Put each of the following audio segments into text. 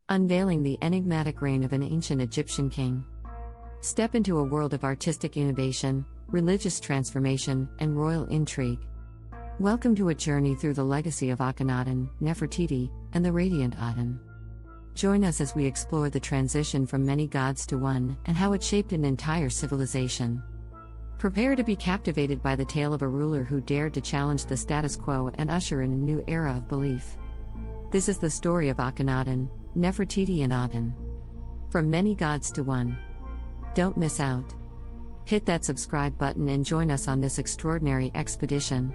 Unveiling the enigmatic reign of an ancient Egyptian king. Step into a world of artistic innovation, religious transformation, and royal intrigue. Welcome to a journey through the legacy of Akhenaten, Nefertiti, and the radiant Aten. Join us as we explore the transition from many gods to one and how it shaped an entire civilization. Prepare to be captivated by the tale of a ruler who dared to challenge the status quo and usher in a new era of belief. This is the story of Akhenaten, Nefertiti, and Aten. From many gods to one. Don't miss out. Hit that subscribe button and join us on this extraordinary expedition.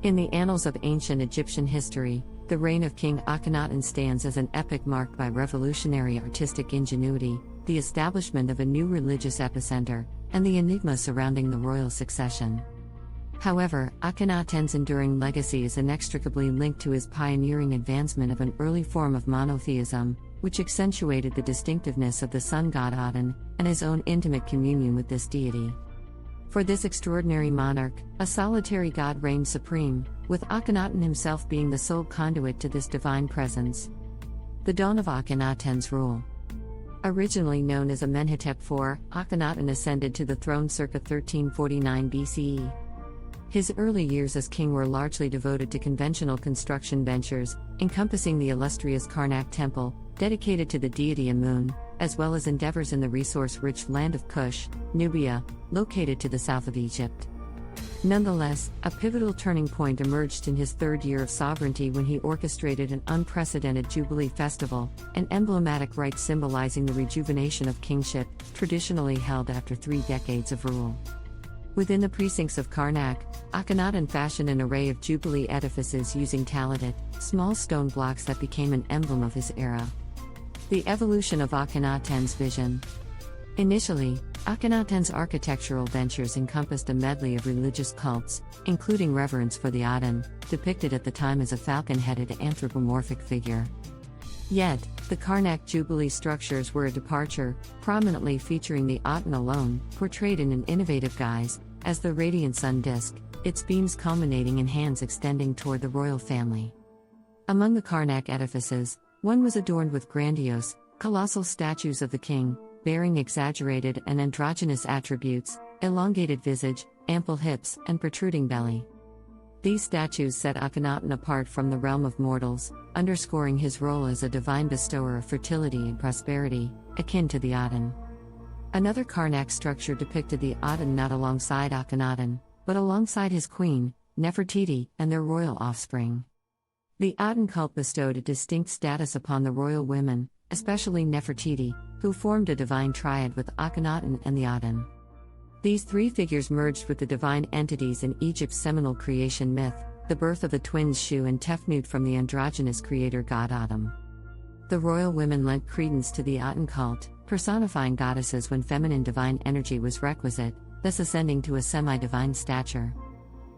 In the annals of ancient Egyptian history, the reign of King Akhenaten stands as an epic marked by revolutionary artistic ingenuity, the establishment of a new religious epicenter, and the enigma surrounding the royal succession. However, Akhenaten's enduring legacy is inextricably linked to his pioneering advancement of an early form of monotheism, which accentuated the distinctiveness of the sun god Aten, and his own intimate communion with this deity. For this extraordinary monarch, a solitary god reigned supreme, with Akhenaten himself being the sole conduit to this divine presence. The dawn of Akhenaten's rule. Originally known as Amenhotep IV, Akhenaten ascended to the throne circa 1349 BCE. His early years as king were largely devoted to conventional construction ventures, encompassing the illustrious Karnak temple, dedicated to the deity Amun, as well as endeavors in the resource-rich land of Kush, Nubia, located to the south of Egypt. Nonetheless, a pivotal turning point emerged in his third year of sovereignty when he orchestrated an unprecedented Jubilee festival, an emblematic rite symbolizing the rejuvenation of kingship, traditionally held after 3 decades of rule. Within the precincts of Karnak, Akhenaten fashioned an array of Jubilee edifices using taladat, small stone blocks that became an emblem of his era. The evolution of Akhenaten's vision. Initially, Akhenaten's architectural ventures encompassed a medley of religious cults, including reverence for the Aten, depicted at the time as a falcon-headed anthropomorphic figure. Yet, the Karnak Jubilee structures were a departure, prominently featuring the Aten alone, portrayed in an innovative guise, as the radiant sun disk, its beams culminating in hands extending toward the royal family. Among the Karnak edifices, one was adorned with grandiose, colossal statues of the king, bearing exaggerated and androgynous attributes, elongated visage, ample hips, and protruding belly. These statues set Akhenaten apart from the realm of mortals, underscoring his role as a divine bestower of fertility and prosperity, akin to the Aten. Another Karnak structure depicted the Aten not alongside Akhenaten, but alongside his queen, Nefertiti, and their royal offspring. The Aten cult bestowed a distinct status upon the royal women, especially Nefertiti, who formed a divine triad with Akhenaten and the Aten. These 3 figures merged with the divine entities in Egypt's seminal creation myth, the birth of the twins Shu and Tefnut from the androgynous creator god Atum. The royal women lent credence to the Aten cult, personifying goddesses when feminine divine energy was requisite, thus ascending to a semi-divine stature.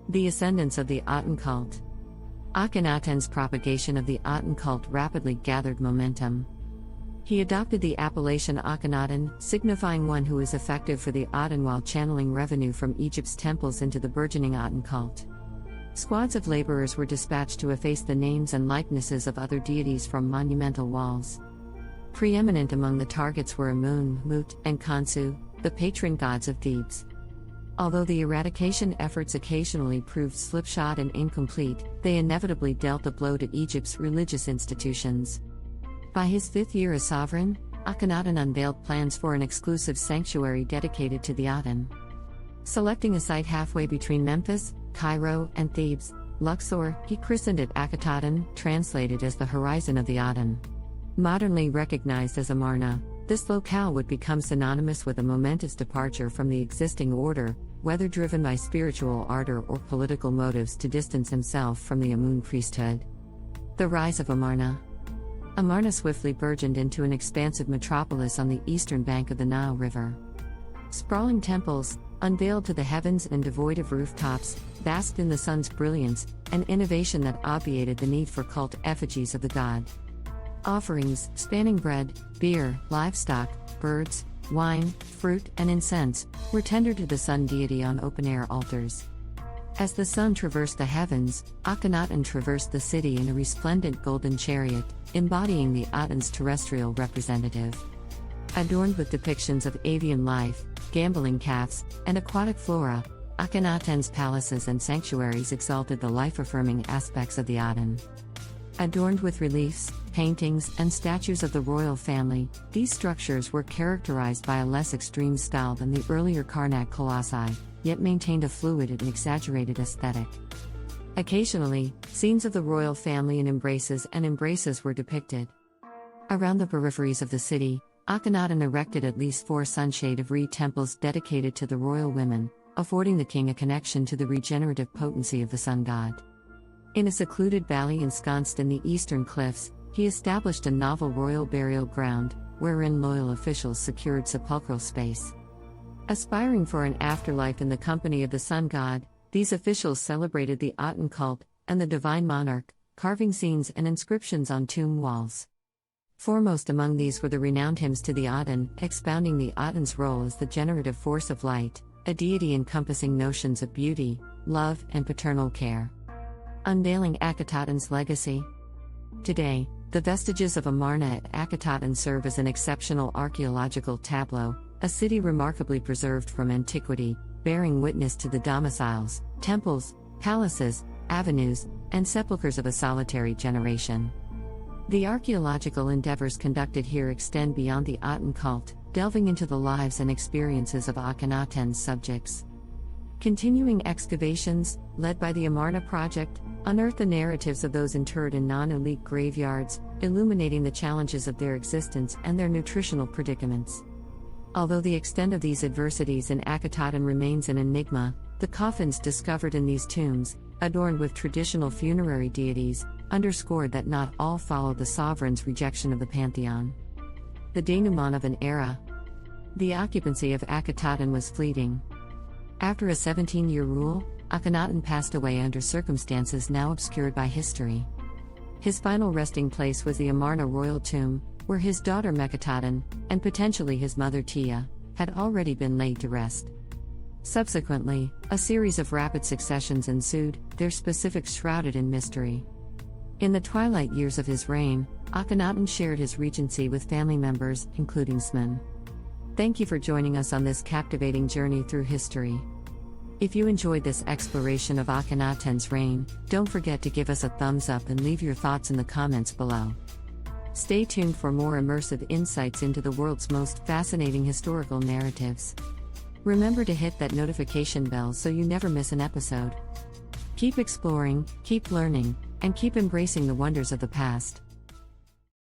The ascendance of the Aten cult. Akhenaten's propagation of the Aten cult rapidly gathered momentum. He adopted the appellation Akhenaten, signifying one who is effective for the Aten while channeling revenue from Egypt's temples into the burgeoning Aten cult. Squads of laborers were dispatched to efface the names and likenesses of other deities from monumental walls. Preeminent among the targets were Amun, Mut, and Khonsu, the patron gods of Thebes. Although the eradication efforts occasionally proved slipshod and incomplete, they inevitably dealt a blow to Egypt's religious institutions. By his 5th year as sovereign, Akhenaten unveiled plans for an exclusive sanctuary dedicated to the Aten. Selecting a site halfway between Memphis, Cairo, and Thebes, Luxor, he christened it Akhenaten, translated as the horizon of the Aten. Modernly recognized as Amarna, this locale would become synonymous with a momentous departure from the existing order, whether driven by spiritual ardor or political motives to distance himself from the Amun priesthood. The rise of Amarna. Amarna swiftly burgeoned into an expansive metropolis on the eastern bank of the Nile River. Sprawling temples, unveiled to the heavens and devoid of rooftops, basked in the sun's brilliance, an innovation that obviated the need for cult effigies of the god. Offerings, spanning bread, beer, livestock, birds, wine, fruit, and incense, were tendered to the sun deity on open-air altars. As the sun traversed the heavens, Akhenaten traversed the city in a resplendent golden chariot, embodying the Aten's terrestrial representative. Adorned with depictions of avian life, gambling calves, and aquatic flora, Akhenaten's palaces and sanctuaries exalted the life-affirming aspects of the Aten. Adorned with reliefs, paintings, and statues of the royal family, these structures were characterized by a less extreme style than the earlier Karnak colossi, yet maintained a fluid and exaggerated aesthetic. Occasionally, scenes of the royal family in embraces were depicted. Around the peripheries of the city, Akhenaten erected at least 4 sunshade of reed temples dedicated to the royal women, affording the king a connection to the regenerative potency of the sun god. In a secluded valley ensconced in the eastern cliffs, he established a novel royal burial ground, wherein loyal officials secured sepulchral space. Aspiring for an afterlife in the company of the sun god, these officials celebrated the Aten cult and the divine monarch, carving scenes and inscriptions on tomb walls. Foremost among these were the renowned hymns to the Aten, expounding the Aten's role as the generative force of light, a deity encompassing notions of beauty, love, and paternal care. Unveiling Akhenaten's legacy. Today, the vestiges of Amarna at Akhenaten serve as an exceptional archaeological tableau, a city remarkably preserved from antiquity, bearing witness to the domiciles, temples, palaces, avenues, and sepulchres of a solitary generation. The archaeological endeavors conducted here extend beyond the Aten cult, delving into the lives and experiences of Akhenaten's subjects. Continuing excavations, led by the Amarna project, unearth the narratives of those interred in non-elite graveyards, illuminating the challenges of their existence and their nutritional predicaments. Although the extent of these adversities in Akhenaten remains an enigma, the coffins discovered in these tombs, adorned with traditional funerary deities, underscored that not all followed the sovereign's rejection of the pantheon. The denouement of an era. The occupancy of Akhenaten was fleeting. After a 17-year rule, Akhenaten passed away under circumstances now obscured by history. His final resting place was the Amarna royal tomb, where his daughter Mekhetaten, and potentially his mother Tia, had already been laid to rest. Subsequently, a series of rapid successions ensued, their specifics shrouded in mystery. In the twilight years of his reign, Akhenaten shared his regency with family members, including Smen. Thank you for joining us on this captivating journey through history. If you enjoyed this exploration of Akhenaten's reign, don't forget to give us a thumbs up and leave your thoughts in the comments below. Stay tuned for more immersive insights into the world's most fascinating historical narratives. Remember to hit that notification bell so you never miss an episode. Keep exploring, keep learning, and keep embracing the wonders of the past.